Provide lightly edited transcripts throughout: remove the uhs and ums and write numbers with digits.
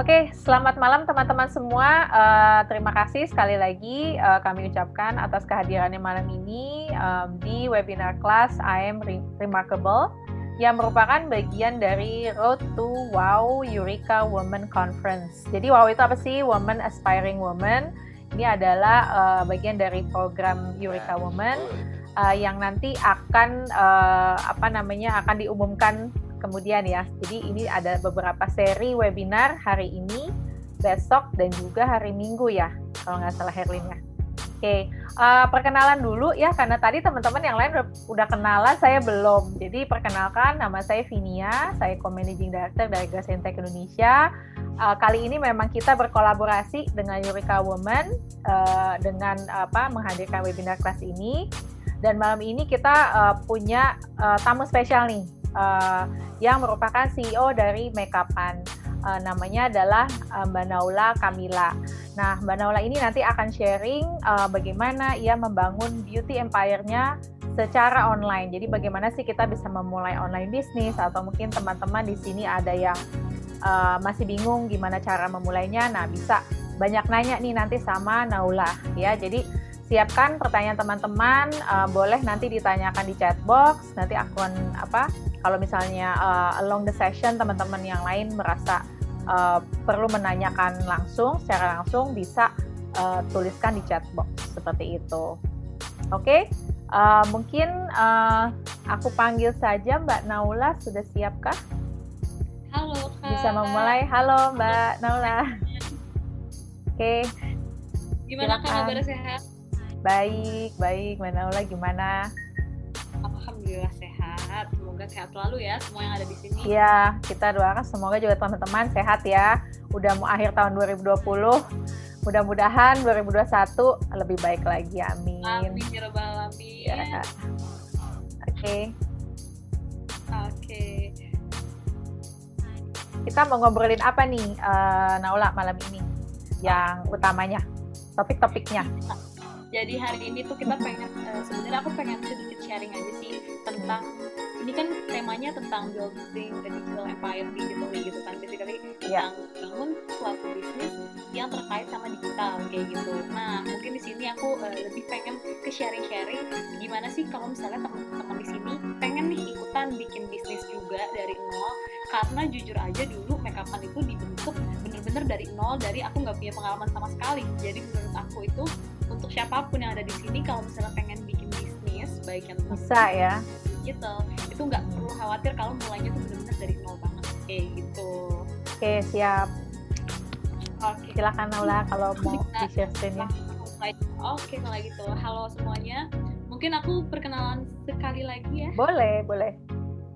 Oke, selamat malam teman-teman semua. Terima kasih sekali lagi kami ucapkan atas kehadirannya malam ini di webinar kelas I Am Remarkable yang merupakan bagian dari Road to Wow Eureka Women Conference. Jadi Wow itu apa sih? Women Aspiring Women. Ini adalah bagian dari program Eureka Women yang nanti akan akan diumumkan kemudian ya. Jadi ini ada beberapa seri webinar hari ini, besok, dan juga hari Minggu ya, kalau nggak salah Herlin ya. Oke, perkenalan dulu ya, karena tadi teman-teman yang lain udah kenalan, saya belum. Jadi perkenalkan, nama saya Vinia, saya Co-Managing Director dari Grasentech Indonesia. Kali ini memang kita berkolaborasi dengan Eureka Women dengan menghadirkan webinar kelas ini. Dan malam ini kita punya tamu spesial nih, yang merupakan CEO dari Makeupan. Namanya adalah Mbak Naula Kamila. Nah, Mbak Naula ini nanti akan sharing bagaimana ia membangun beauty empire-nya secara online. Jadi bagaimana sih kita bisa memulai online bisnis, atau mungkin teman-teman di sini ada yang masih bingung gimana cara memulainya. Nah, bisa banyak nanya nih nanti sama Naula ya. Jadi siapkan pertanyaan teman-teman, boleh nanti ditanyakan di chat box. Nanti akun kalau misalnya along the session teman-teman yang lain merasa perlu menanyakan secara langsung bisa tuliskan di chat box seperti itu. Oke, mungkin aku panggil saja Mbak Naula, sudah siapkah? Halo Kak. Bisa memulai. Halo Mbak Naula. Oke. Gimana Kak, kabar sehat? Baik, Mbak Naula gimana? Alhamdulillah sehat, semoga sehat selalu ya semua yang ada di sini. Iya, kita doakan semoga juga teman-teman sehat ya. Udah mau akhir tahun 2020, mudah-mudahan 2021 lebih baik lagi, amin. Amin ya rabbal alamin. Ya. Oke. Kita mau ngobrolin apa nih, Naula, malam ini? Yang utamanya, topik-topiknya. Jadi hari ini tuh kita pengen, sebenarnya aku pengen sedikit sharing aja sih tentang, ini kan temanya tentang building the digital empire digitally gitu kan, basically tentang bangun suatu bisnis yang terkait sama digital kayak gitu. Nah, mungkin di sini aku lebih pengen ke sharing-sharing gimana sih kalau misalnya teman-teman di sini pengen nih ikutan bikin bisnis juga dari nol, karena jujur aja dulu Makeupan itu dibentuk bener-bener dari nol, dari aku nggak punya pengalaman sama sekali. Jadi menurut aku itu untuk siapapun yang ada di sini kalau misalnya pengen bikin bisnis baik yang bisa ya digital, itu nggak perlu khawatir kalau mulainya tuh benar-benar dari nol banget kayak gitu. Oke, siap. Oke, silakan Naula kalau mau di-share screen-nya. Oke, kalau gitu. Halo semuanya. Mungkin aku perkenalan sekali lagi ya. Boleh.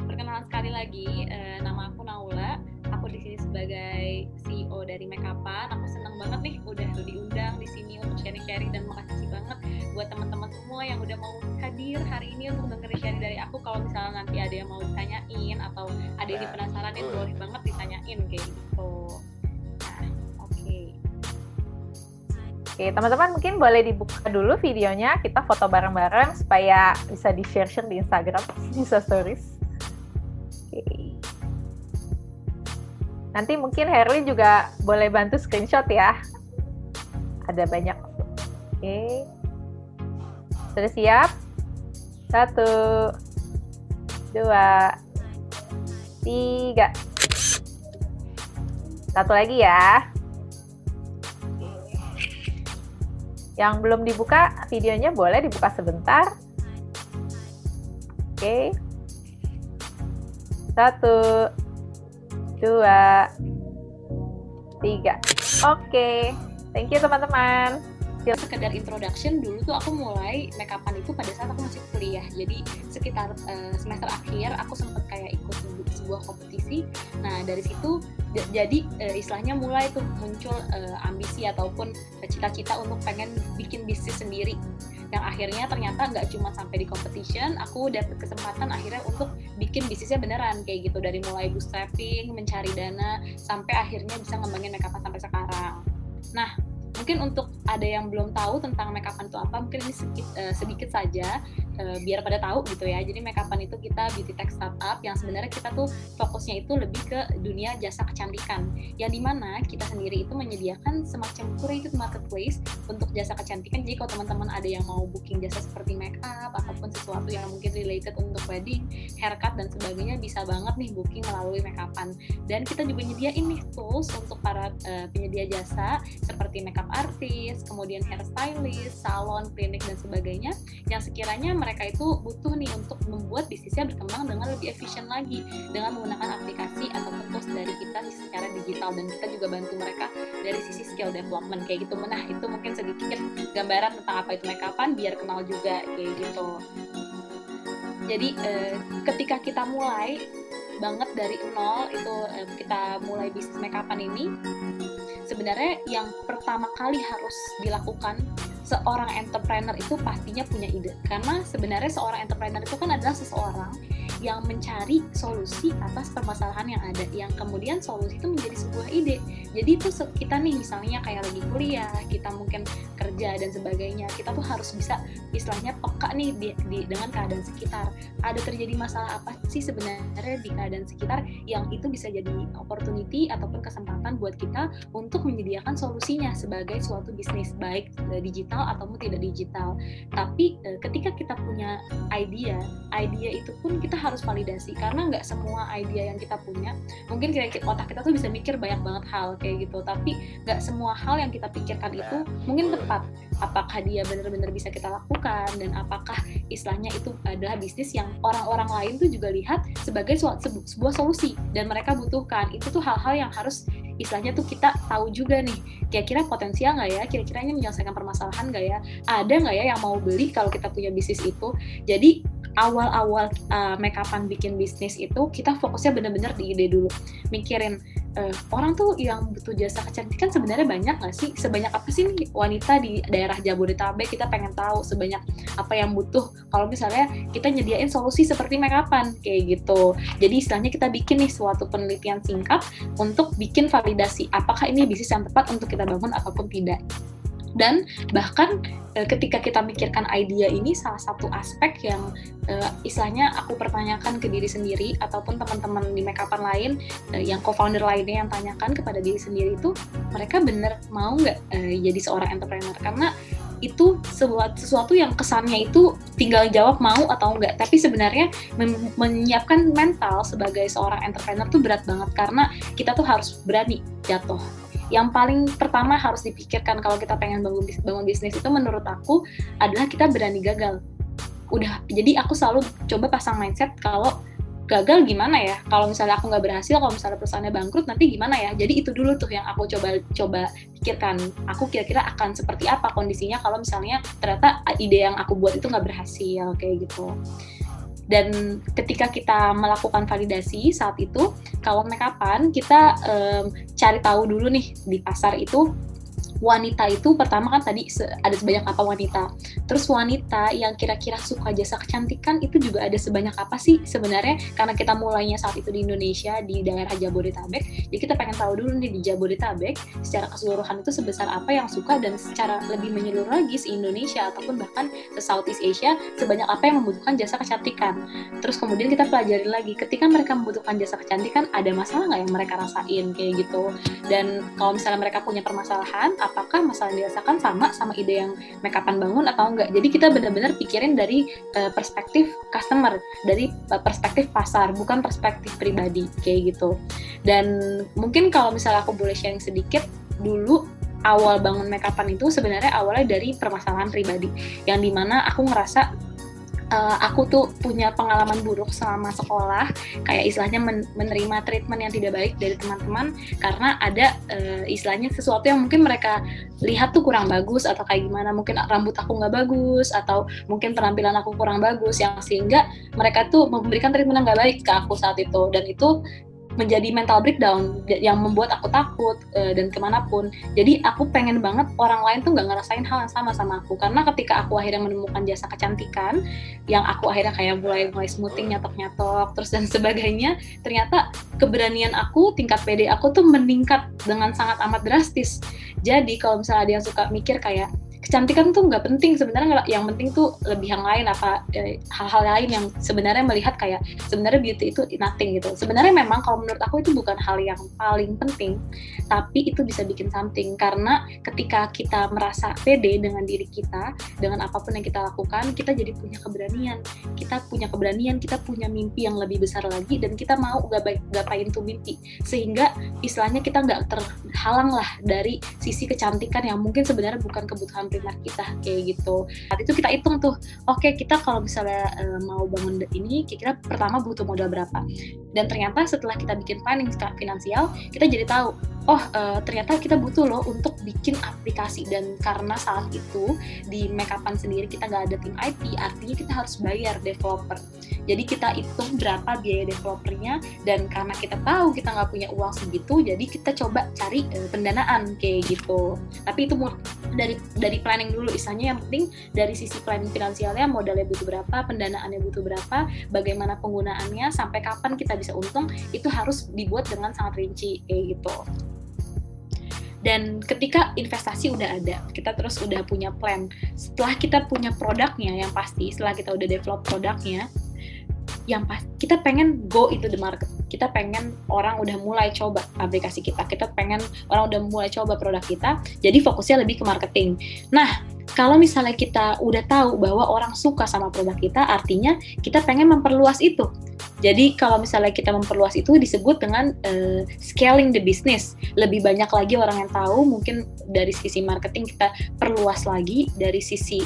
Perkenalan sekali lagi, nama aku Naula. Aku di sini sebagai CEO dari Makeupan. Aku senang banget nih udah diundang di sini untuk sharing-sharing, dan makasih banget buat teman-teman semua yang udah mau hadir hari ini untuk dengerin sharing dari aku. Kalau misalnya nanti ada yang mau ditanyain atau ada yang penasaranin, boleh banget ditanyain kayak gitu. Nah, oke, teman-teman mungkin boleh dibuka dulu videonya, kita foto bareng-bareng supaya bisa di-share di Instagram, di stories. Nanti mungkin Herlin juga boleh bantu screenshot ya. Ada banyak. Oke. Sudah siap? 1, 2, 3. Satu lagi ya. Yang belum dibuka videonya boleh dibuka sebentar. Oke. 1, 2, 3. Oke. Thank you teman-teman. Sekedar introduction, dulu tuh aku mulai Makeupan itu pada saat aku masih kuliah. Jadi sekitar semester akhir aku sempat kayak ikut sebuah kompetisi. Nah, dari situ jadi istilahnya mulai tuh muncul ambisi ataupun cita-cita untuk pengen bikin bisnis sendiri. Yang akhirnya ternyata nggak cuma sampai di competition, aku dapet kesempatan akhirnya untuk bikin bisnisnya beneran kayak gitu, dari mulai bootstrapping, mencari dana, sampai akhirnya bisa ngembangin Makeupan sampai sekarang. Nah, mungkin untuk ada yang belum tahu tentang Makeupan itu apa, mungkin ini sedikit saja. biar pada tahu gitu ya. Jadi Makeupan itu kita beauty tech startup yang sebenarnya kita tuh fokusnya itu lebih ke dunia jasa kecantikan, yang dimana kita sendiri itu menyediakan semacam curated marketplace untuk jasa kecantikan. Jadi kalau teman-teman ada yang mau booking jasa seperti makeup ataupun sesuatu yang mungkin related untuk wedding, haircut dan sebagainya, bisa banget nih booking melalui Makeupan. Dan kita juga nyediain nih tools untuk para penyedia jasa seperti makeup artist, kemudian hairstylist, salon, klinik dan sebagainya, yang sekiranya mereka itu butuh nih untuk membuat bisnisnya berkembang dengan lebih efisien lagi dengan menggunakan aplikasi atau tools dari kita secara digital, dan kita juga bantu mereka dari sisi skill development kayak gitu. Nah, itu mungkin sedikit gambaran tentang apa itu Makeupan biar kenal juga kayak gitu. Jadi ketika kita mulai banget dari nol itu kita mulai bisnis Makeupan ini, sebenarnya yang pertama kali harus dilakukan seorang entrepreneur itu pastinya punya ide. Karena sebenarnya seorang entrepreneur itu kan adalah seseorang yang mencari solusi atas permasalahan yang ada, yang kemudian solusi itu menjadi sebuah ide. Jadi itu kita nih misalnya kayak lagi kuliah, kita mungkin kerja dan sebagainya, kita tuh harus bisa istilahnya peka nih dengan keadaan sekitar. Ada terjadi masalah apa sih sebenarnya di keadaan sekitar yang itu bisa jadi opportunity ataupun kesempatan buat kita untuk menyediakan solusinya sebagai suatu bisnis, baik digital ataupun tidak digital. Tapi ketika kita punya idea itu pun kita harus validasi, karena nggak semua idea yang kita punya, mungkin otak kita tuh bisa mikir banyak banget hal kayak gitu, tapi nggak semua hal yang kita pikirkan itu mungkin tepat. Apakah dia benar-benar bisa kita lakukan, dan apakah istilahnya itu adalah bisnis yang orang-orang lain tuh juga lihat sebagai sebuah solusi dan mereka butuhkan. Itu tuh hal-hal yang harus istilahnya tuh kita tahu juga nih, kira-kira potensial nggak ya, kira-kira ini menyelesaikan permasalahan nggak ya, ada nggak ya yang mau beli kalau kita punya bisnis itu. Jadi awal-awal Makeupan bikin bisnis itu kita fokusnya benar-benar di ide dulu, mikirin orang tuh yang butuh jasa kecantikan sebenarnya banyak nggak sih, sebanyak apa sih nih wanita di daerah Jabodetabek, kita pengen tahu sebanyak apa yang butuh kalau misalnya kita nyediain solusi seperti Makeupan kayak gitu. Jadi istilahnya kita bikin nih suatu penelitian singkat untuk bikin validasi apakah ini bisnis yang tepat untuk kita bangun ataupun tidak. Dan bahkan ketika kita mikirkan idea ini, salah satu aspek yang istilahnya aku pertanyakan ke diri sendiri ataupun teman-teman di Makeupan lain, yang co-founder lainnya yang tanyakan kepada diri sendiri itu, mereka bener mau nggak jadi seorang entrepreneur. Karena itu sesuatu yang kesannya itu tinggal jawab mau atau enggak, tapi sebenarnya menyiapkan mental sebagai seorang entrepreneur tuh berat banget, karena kita tuh harus berani jatuh. Yang paling pertama harus dipikirkan kalau kita pengen bangun bisnis itu menurut aku adalah kita berani gagal. Jadi aku selalu coba pasang mindset kalau gagal gimana ya, kalau misalnya aku nggak berhasil, kalau misalnya perusahaannya bangkrut nanti gimana ya. Jadi itu dulu tuh yang aku coba pikirkan, aku kira-kira akan seperti apa kondisinya kalau misalnya ternyata ide yang aku buat itu nggak berhasil kayak gitu. Dan ketika kita melakukan validasi saat itu, kalau Makeupan kita cari tahu dulu nih di pasar itu wanita itu pertama kan tadi ada sebanyak apa wanita. Terus wanita yang kira-kira suka jasa kecantikan itu juga ada sebanyak apa sih sebenarnya, karena kita mulainya saat itu di Indonesia di daerah Jabodetabek. Jadi kita pengen tahu dulu nih di Jabodetabek secara keseluruhan itu sebesar apa yang suka, dan secara lebih menyeluruh lagi se-Indonesia ataupun bahkan se-Southeast Asia sebanyak apa yang membutuhkan jasa kecantikan. Terus kemudian kita pelajari lagi ketika mereka membutuhkan jasa kecantikan, ada masalah nggak yang mereka rasain kayak gitu. Dan kalau misalnya mereka punya permasalahan, apakah masalah yang dirasakan sama ide yang Makeupan bangun atau enggak. Jadi kita benar-benar pikirin dari perspektif customer, dari perspektif pasar, bukan perspektif pribadi kayak gitu. Dan mungkin kalau misalnya aku boleh sharing sedikit, dulu awal bangun Makeupan itu sebenarnya awalnya dari permasalahan pribadi, yang dimana aku ngerasa aku tuh punya pengalaman buruk selama sekolah, kayak istilahnya menerima treatment yang tidak baik dari teman-teman karena ada istilahnya sesuatu yang mungkin mereka lihat tuh kurang bagus atau kayak gimana, mungkin rambut aku nggak bagus atau mungkin penampilan aku kurang bagus, yang sehingga mereka tuh memberikan treatment yang nggak baik ke aku saat itu, dan itu menjadi mental breakdown yang membuat aku takut dan kemanapun. Jadi aku pengen banget orang lain tuh nggak ngerasain hal yang sama aku, karena ketika aku akhirnya menemukan jasa kecantikan yang aku akhirnya kayak mulai smoothing, nyatok-nyatok terus dan sebagainya, ternyata keberanian aku, tingkat pede aku tuh meningkat dengan sangat amat drastis. Jadi kalau misalnya ada yang suka mikir kayak kecantikan tuh nggak penting sebenarnya, yang penting tuh lebih yang lain, apa hal-hal lain yang sebenarnya melihat kayak sebenarnya beauty itu nothing gitu. Sebenarnya memang kalau menurut aku itu bukan hal yang paling penting, tapi itu bisa bikin something, karena ketika kita merasa pede dengan diri kita, dengan apapun yang kita lakukan, kita jadi punya keberanian, kita punya mimpi yang lebih besar lagi, dan kita mau gapain tuh mimpi, sehingga istilahnya kita nggak terhalang lah dari sisi kecantikan yang mungkin sebenarnya bukan kebutuhan primer kita, kayak gitu. Saat itu kita hitung tuh, oke, kita kalau misalnya mau bangun ini, kira-kira pertama butuh modal berapa, dan ternyata setelah kita bikin planning finansial, kita jadi tahu, ternyata kita butuh loh untuk bikin aplikasi. Dan karena saat itu di Makeupan sendiri kita nggak ada tim IT, artinya kita harus bayar developer. Jadi kita hitung berapa biaya developernya, dan karena kita tahu kita nggak punya uang segitu, jadi kita coba cari pendanaan kayak gitu. Tapi itu dari planning dulu, istilahnya yang penting dari sisi planning finansialnya, modalnya butuh berapa, pendanaannya butuh berapa, bagaimana penggunaannya, sampai kapan kita bisa untung, itu harus dibuat dengan sangat rinci kayak gitu. Dan ketika investasi udah ada, kita terus udah punya plan, setelah kita punya produknya, yang pasti setelah kita udah develop produknya, yang pas kita pengen go into the market, kita pengen orang udah mulai coba aplikasi kita pengen orang udah mulai coba produk kita, jadi fokusnya lebih ke marketing. Nah, kalau misalnya kita udah tahu bahwa orang suka sama produk kita, artinya kita pengen memperluas itu. Jadi kalau misalnya kita memperluas itu disebut dengan scaling the business. Lebih banyak lagi orang yang tahu, mungkin dari sisi marketing kita perluas lagi, dari sisi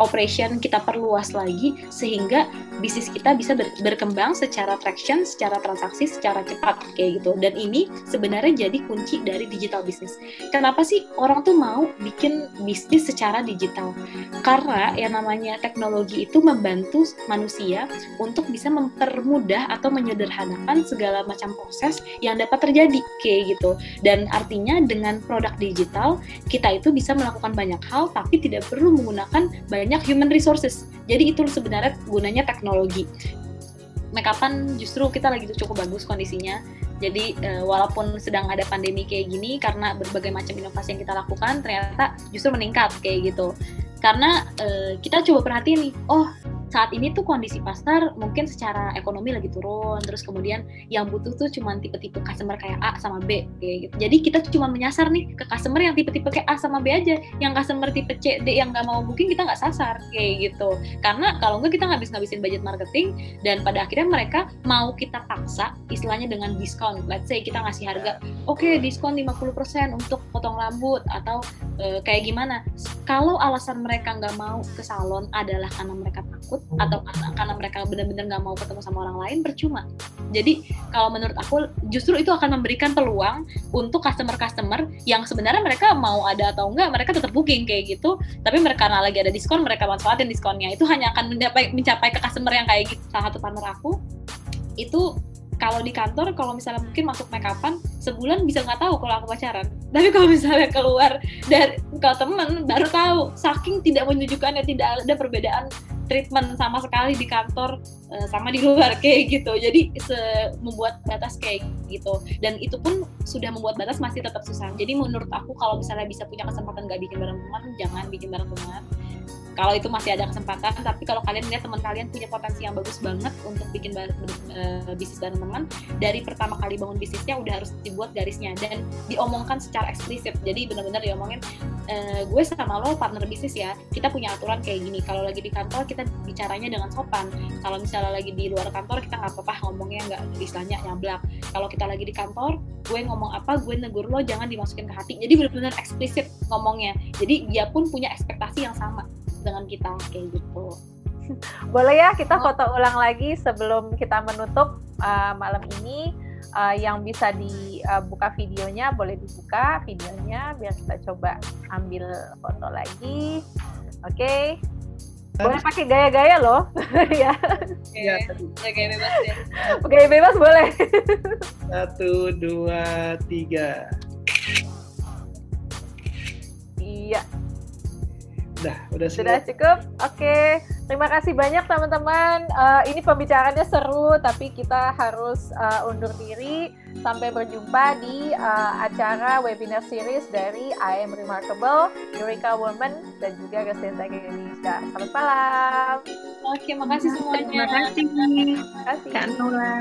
operation kita perluas lagi, sehingga bisnis kita bisa berkembang secara traction, secara transaksi, secara cepat kayak gitu. Dan ini sebenarnya jadi kunci dari digital business. Kenapa sih orang tuh mau bikin bisnis secara digital? Karena yang namanya teknologi itu membantu manusia untuk bisa mempermudah atau menyederhanakan segala macam proses yang dapat terjadi kayak gitu. Dan artinya dengan produk digital kita itu bisa melakukan banyak hal tapi tidak perlu menggunakan banyak human resources. Jadi itu sebenarnya gunanya teknologi. Makeupan justru kita lagi cukup bagus kondisinya. Jadi walaupun sedang ada pandemi kayak gini, karena berbagai macam inovasi yang kita lakukan ternyata justru meningkat kayak gitu. Karena kita coba perhatiin nih, saat ini tuh kondisi pasar mungkin secara ekonomi lagi turun, terus kemudian yang butuh tuh cuma tipe-tipe customer kayak A sama B kayak gitu. Jadi kita cuma menyasar nih ke customer yang tipe-tipe kayak A sama B aja, yang customer tipe C, D yang nggak mau booking kita nggak sasar kayak gitu. Karena kalau nggak kita ngabisin budget marketing, dan pada akhirnya mereka mau kita paksa istilahnya dengan diskon. Let's say kita ngasih harga, diskon 50% untuk potong rambut atau kayak gimana. Kalau alasan mereka nggak mau ke salon adalah karena mereka takut, atau karena mereka benar-benar nggak mau ketemu sama orang lain, percuma. Jadi kalau menurut aku justru itu akan memberikan peluang untuk customer-customer yang sebenarnya mereka mau ada atau enggak, mereka tetap booking kayak gitu, tapi mereka karena lagi ada diskon, mereka manfaatin diskonnya. Itu hanya akan mencapai ke customer yang kayak gitu. Salah satu partner aku itu kalau di kantor, kalau misalnya mungkin masuk Makeupan, sebulan bisa nggak tahu kalau aku pacaran. Tapi kalau misalnya keluar dari ke teman, baru tahu. Saking tidak menunjukkannya, tidak ada perbedaan treatment sama sekali di kantor sama di luar kayak gitu. Jadi membuat batas kayak gitu. Dan itu pun sudah membuat batas masih tetap susah. Jadi menurut aku kalau misalnya bisa punya kesempatan nggak bikin bareng teman, jangan bikin bareng teman. Kalau itu masih ada kesempatan, tapi kalau kalian lihat teman kalian punya potensi yang bagus banget untuk bikin bisnis bareng teman, dari pertama kali bangun bisnisnya udah harus dibuat garisnya dan diomongkan secara eksplisit. Jadi benar-benar diomongin, gue sama lo partner bisnis ya, kita punya aturan kayak gini. Kalau lagi di kantor kita bicaranya dengan sopan. Kalau misalnya lagi di luar kantor kita nggak apa-apa ngomongnya nggak istilahnya nyablak. Kalau kita lagi di kantor, gue ngomong apa, gue negur lo, jangan dimasukin ke hati. Jadi benar-benar eksplisit ngomongnya. Jadi dia pun punya ekspektasi yang sama dengan kita kayak gitu. Boleh ya kita foto ulang lagi sebelum kita menutup malam ini. Yang bisa dibuka videonya, boleh dibuka videonya biar kita coba ambil foto lagi. Oke. Boleh pakai gaya-gaya loh. Ya. Gaya bebas ya. Gaya bebas boleh. 1, 2, 3. Iya. Udah Sudah cukup? Oke. Terima kasih banyak teman-teman. Ini pembicaraannya seru, tapi kita harus undur diri. Sampai berjumpa di acara webinar series dari I Am Remarkable, Eureka Women, dan juga Residence Indonesia. Selamat malam. Oke, makasih semuanya. Terima kasih. Terima kasih. Kak Nola.